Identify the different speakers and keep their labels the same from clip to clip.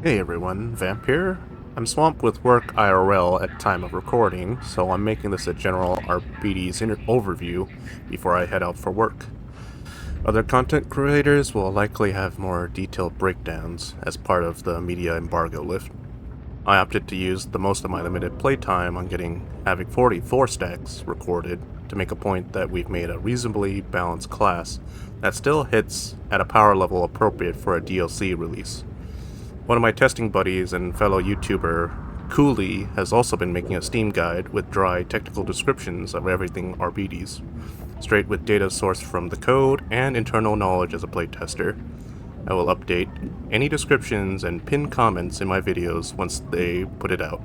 Speaker 1: Hey everyone, Vamp here. I'm swamped with work IRL at time of recording, so I'm making this a general Arbites overview before I head out for work. Other content creators will likely have more detailed breakdowns as part of the media embargo lift. I opted to use the most of my limited playtime on having 44 stacks recorded to make a point that we've made a reasonably balanced class that still hits at a power level appropriate for a DLC release. One of my testing buddies and fellow YouTuber, Cooley, has also been making a Steam guide with dry technical descriptions of everything Arbites, straight with data sourced from the code and internal knowledge as a playtester. I will update any descriptions and pin comments in my videos once they put it out.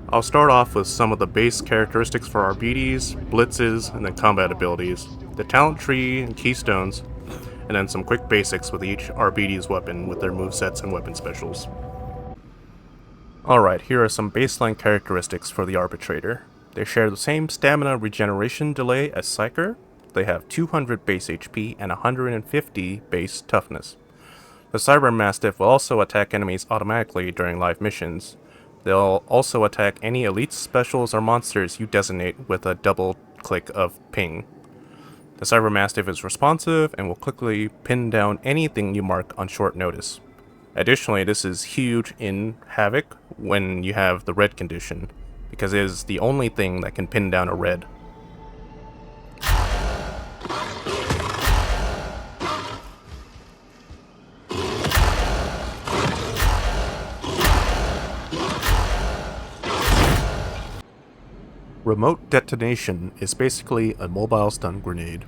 Speaker 1: I'll start off with some of the base characteristics for Arbites, blitzes, and then combat abilities, the talent tree and keystones, and then some quick basics with each Arbites weapon with their movesets and weapon specials. Alright, here are some baseline characteristics for the Arbitrator. They share the same stamina regeneration delay as Psyker. They have 200 base HP and 150 base toughness. The Cyber Mastiff will also attack enemies automatically during live missions. They'll also attack any elite specials or monsters you designate with a double click of ping. The Cyber Mastiff is responsive and will quickly pin down anything you mark on short notice. Additionally, this is huge in Havoc when you have the red condition, because it is the only thing that can pin down a red. Remote Detonation is basically a mobile stun grenade.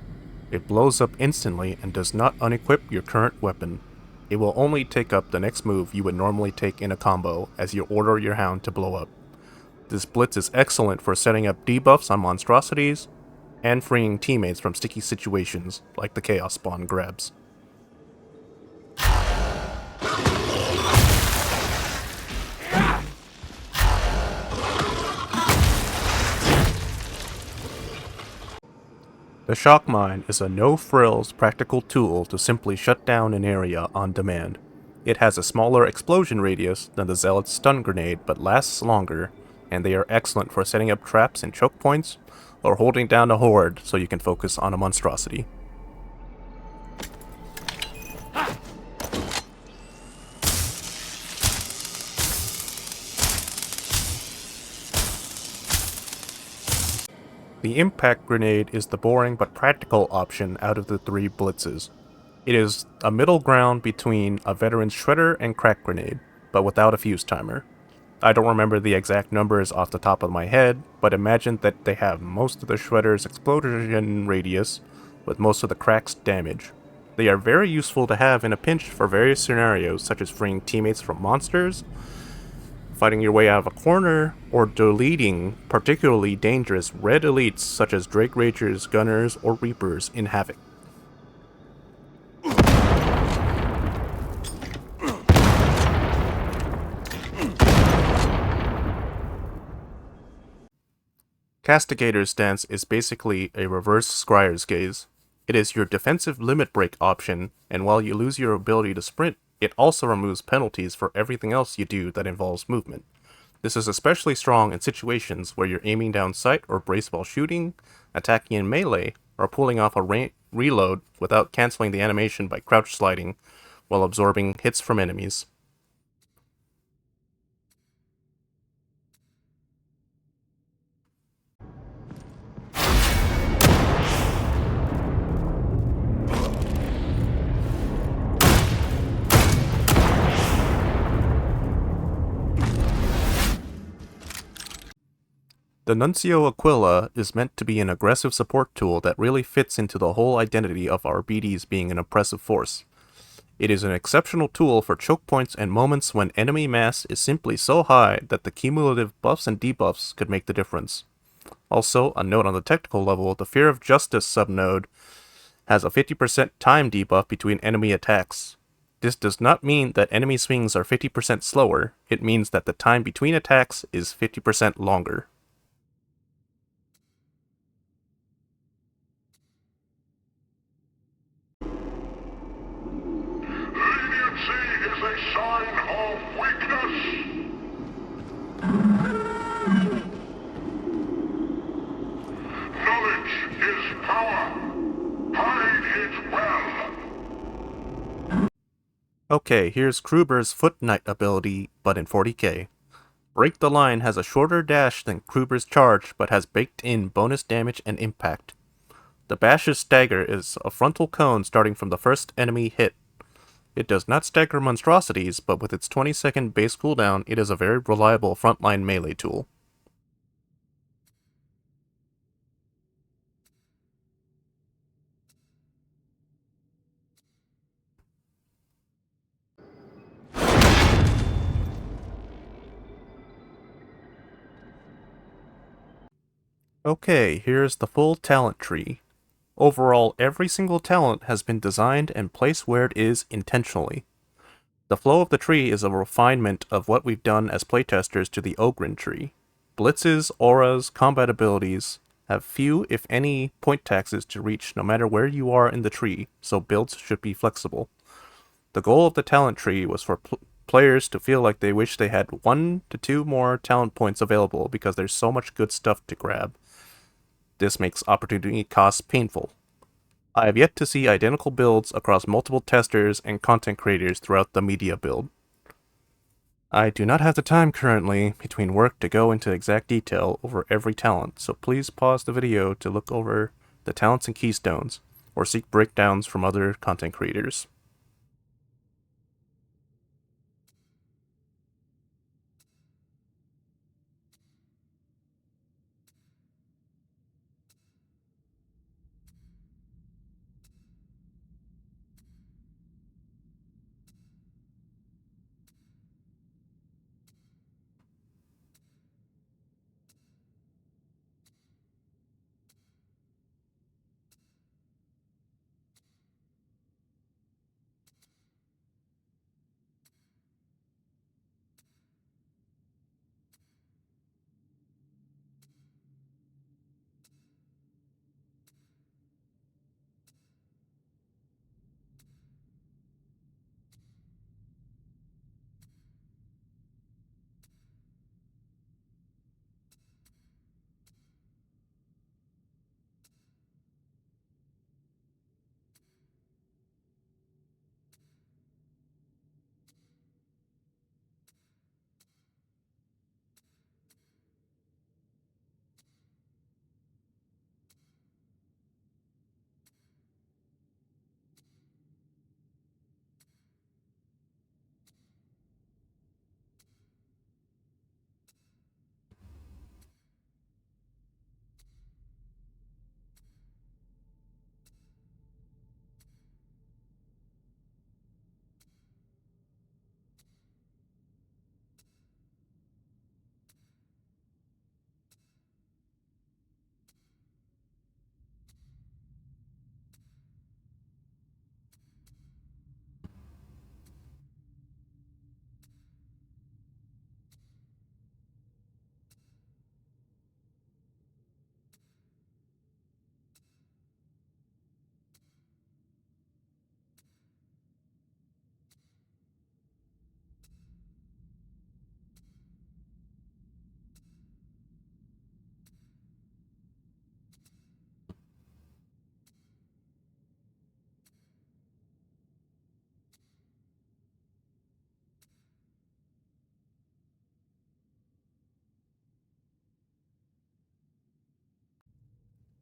Speaker 1: It blows up instantly and does not unequip your current weapon. It will only take up the next move you would normally take in a combo as you order your hound to blow up. This blitz is excellent for setting up debuffs on monstrosities and freeing teammates from sticky situations like the Chaos Spawn grabs. The Shock Mine is a no-frills practical tool to simply shut down an area on demand. It has a smaller explosion radius than the Zealot's stun grenade but lasts longer, and they are excellent for setting up traps and choke points, or holding down a horde so you can focus on a monstrosity. The Impact Grenade is the boring but practical option out of the three blitzes. It is a middle ground between a Veteran's Shredder and Crack Grenade, but without a fuse timer. I don't remember the exact numbers off the top of my head, but imagine that they have most of the Shredder's explosion radius, with most of the Crack's damage. They are very useful to have in a pinch for various scenarios, such as freeing teammates from monsters, fighting your way out of a corner, or deleting particularly dangerous red elites such as Drake Ragers, Gunners, or Reapers in Havoc. Castigator's stance is basically a reverse Scryer's Gaze. It is your defensive limit break option, and while you lose your ability to sprint, it also removes penalties for everything else you do that involves movement. This is especially strong in situations where you're aiming down sight or brace while shooting, attacking in melee, or pulling off a reload without canceling the animation by crouch sliding while absorbing hits from enemies. The Nuncio Aquila is meant to be an aggressive support tool that really fits into the whole identity of Arbites being an oppressive force. It is an exceptional tool for choke points and moments when enemy mass is simply so high that the cumulative buffs and debuffs could make the difference. Also, a note on the technical level, the Fear of Justice subnode has a 50% time debuff between enemy attacks. This does not mean that enemy swings are 50% slower, it means that the time between attacks is 50% longer.
Speaker 2: Leniency is a sign of
Speaker 1: Okay, here's Kruber's Foot Knight ability, but in 40k. Break the Line has a shorter dash than Kruber's charge, but has baked in bonus damage and impact. The Bash's Stagger is a frontal cone starting from the first enemy hit. It does not stagger monstrosities, but with its 20-second base cooldown, it is a very reliable frontline melee tool. Okay, here's the full talent tree. Overall, every single talent has been designed and placed where it is intentionally. The flow of the tree is a refinement of what we've done as playtesters to the Ogren tree. Blitzes, auras, combat abilities have few, if any, point taxes to reach no matter where you are in the tree, so builds should be flexible. The goal of the talent tree was for players to feel like they wish they had 1 to 2 more talent points available because there's so much good stuff to grab. This makes opportunity costs painful. I have yet to see identical builds across multiple testers and content creators throughout the media build. I do not have the time currently between work to go into exact detail over every talent, so please pause the video to look over the talents and keystones, or seek breakdowns from other content creators.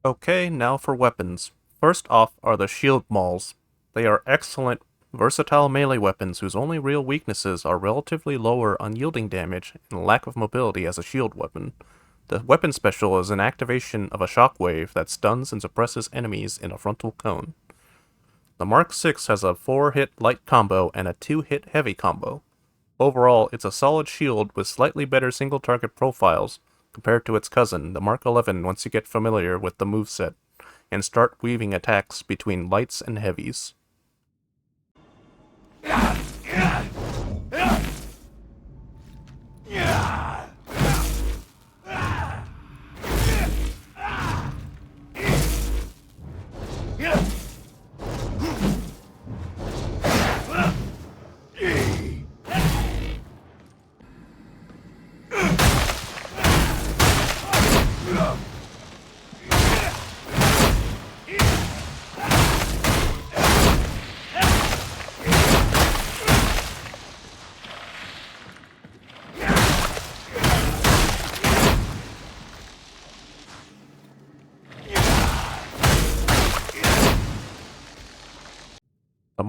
Speaker 1: Okay, now for weapons. First off are the shield mauls. They are excellent, versatile melee weapons whose only real weaknesses are relatively lower unyielding damage and lack of mobility as a shield weapon. The weapon special is an activation of a shockwave that stuns and suppresses enemies in a frontal cone. The Mark 6 has a 4-hit light combo and a 2-hit heavy combo. Overall, it's a solid shield with slightly better single-target profiles compared to its cousin, the Mark 11, once you get familiar with the moveset and start weaving attacks between lights and heavies.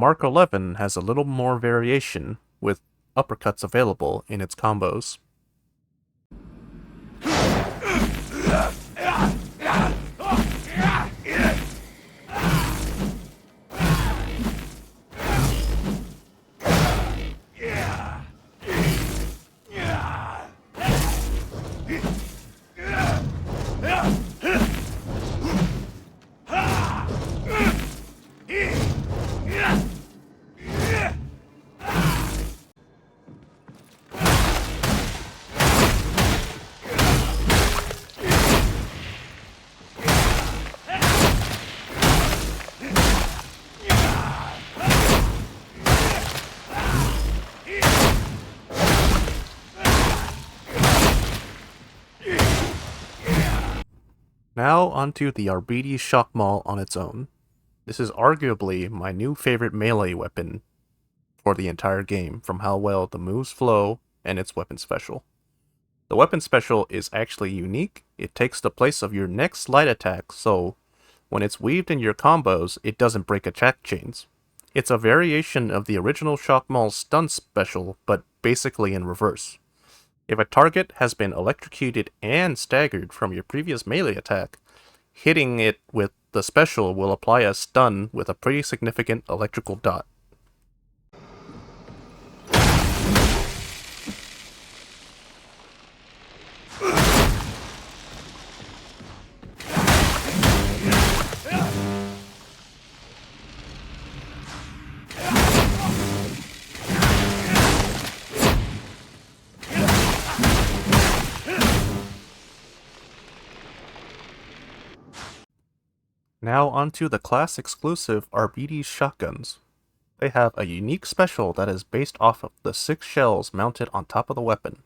Speaker 1: Mark 11 has a little more variation, with uppercuts available in its combos. Now onto the Arbites Shock Maul on its own. This is arguably my new favorite melee weapon for the entire game, from how well the moves flow and its weapon special. The weapon special is actually unique. It takes the place of your next light attack, so when it's weaved in your combos, it doesn't break attack chains. It's a variation of the original Shock Maul's stun special, but basically in reverse. If a target has been electrocuted and staggered from your previous melee attack, hitting it with the special will apply a stun with a pretty significant electrical dot. Now onto the class-exclusive Arbites Shotguns. They have a unique special that is based off of the 6 shells mounted on top of the weapon.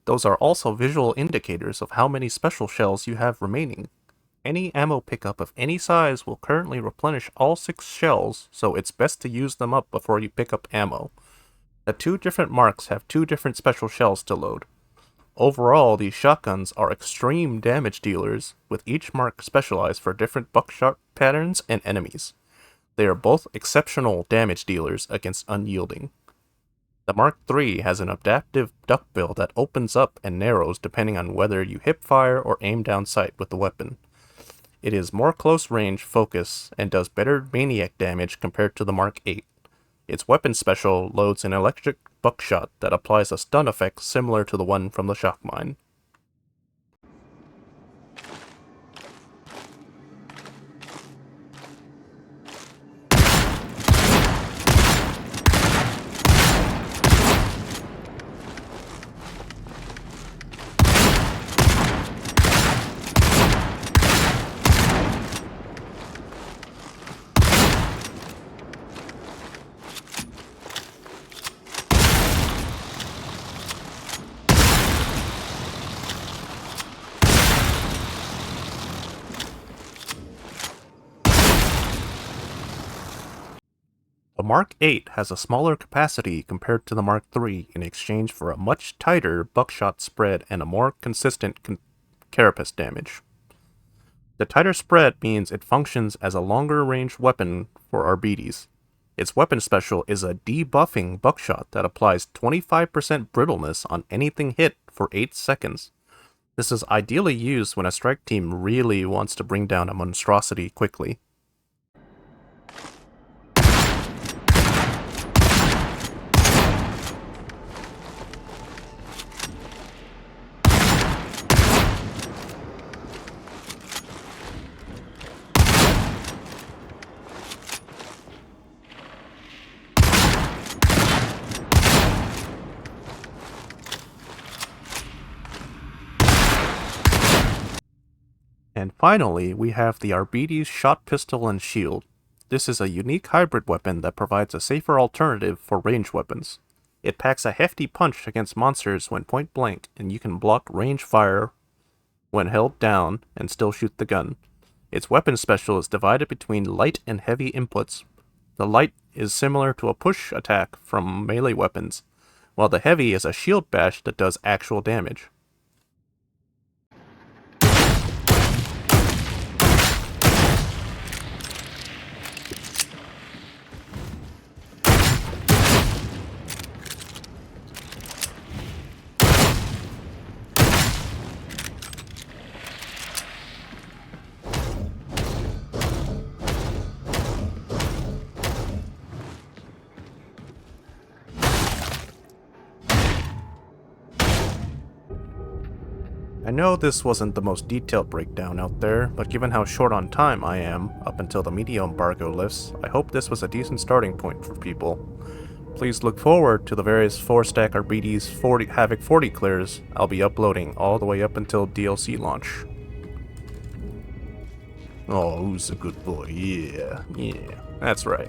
Speaker 1: Those are also visual indicators of how many special shells you have remaining. Any ammo pickup of any size will currently replenish all 6 shells, so it's best to use them up before you pick up ammo. The 2 different marks have 2 different special shells to load. Overall, these shotguns are extreme damage dealers, with each mark specialized for different buckshot patterns and enemies. They are both exceptional damage dealers against unyielding. The Mark III has an adaptive duckbill that opens up and narrows depending on whether you hip fire or aim down sight with the weapon. It is more close range focus and does better maniac damage compared to the Mark VIII. Its weapon special loads an electric buckshot that applies a stun effect similar to the one from the shock mine. The Mark VIII has a smaller capacity compared to the Mark III in exchange for a much tighter buckshot spread and a more consistent carapace damage. The tighter spread means it functions as a longer range weapon for Arbites. Its weapon special is a debuffing buckshot that applies 25% brittleness on anything hit for 8 seconds. This is ideally used when a strike team really wants to bring down a monstrosity quickly. And finally, we have the Arbites Shotpistol and Shield. This is a unique hybrid weapon that provides a safer alternative for range weapons. It packs a hefty punch against monsters when point blank, and you can block range fire when held down and still shoot the gun. Its weapon special is divided between light and heavy inputs. The light is similar to a push attack from melee weapons, while the heavy is a shield bash that does actual damage. I know this wasn't the most detailed breakdown out there, but given how short on time I am, up until the media embargo lifts, I hope this was a decent starting point for people. Please look forward to the various 4-stack Arbites Havoc 40 clears I'll be uploading all the way up until DLC launch. Oh, who's a good boy? Yeah, that's right.